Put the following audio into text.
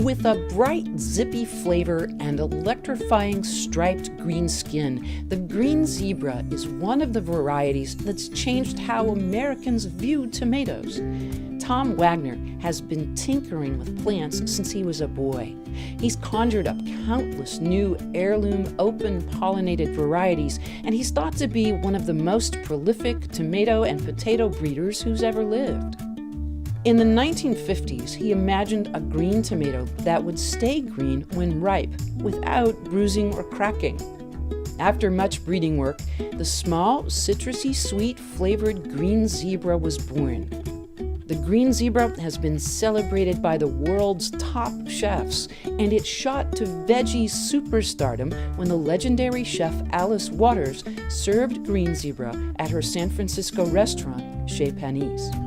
With a bright, zippy flavor and electrifying striped green skin, the green zebra is one of the varieties that's changed how Americans view tomatoes. Tom Wagner has been tinkering with plants since he was a boy. He's conjured up countless new heirloom, open-pollinated varieties, and he's thought to be one of the most prolific tomato and potato breeders who's ever lived. In the 1950s, he imagined a green tomato that would stay green when ripe, without bruising or cracking. After much breeding work, the small, citrusy, sweet, flavored green zebra was born. The green zebra has been celebrated by the world's top chefs, and it shot to veggie superstardom when the legendary chef Alice Waters served green zebra at her San Francisco restaurant, Chez Panisse.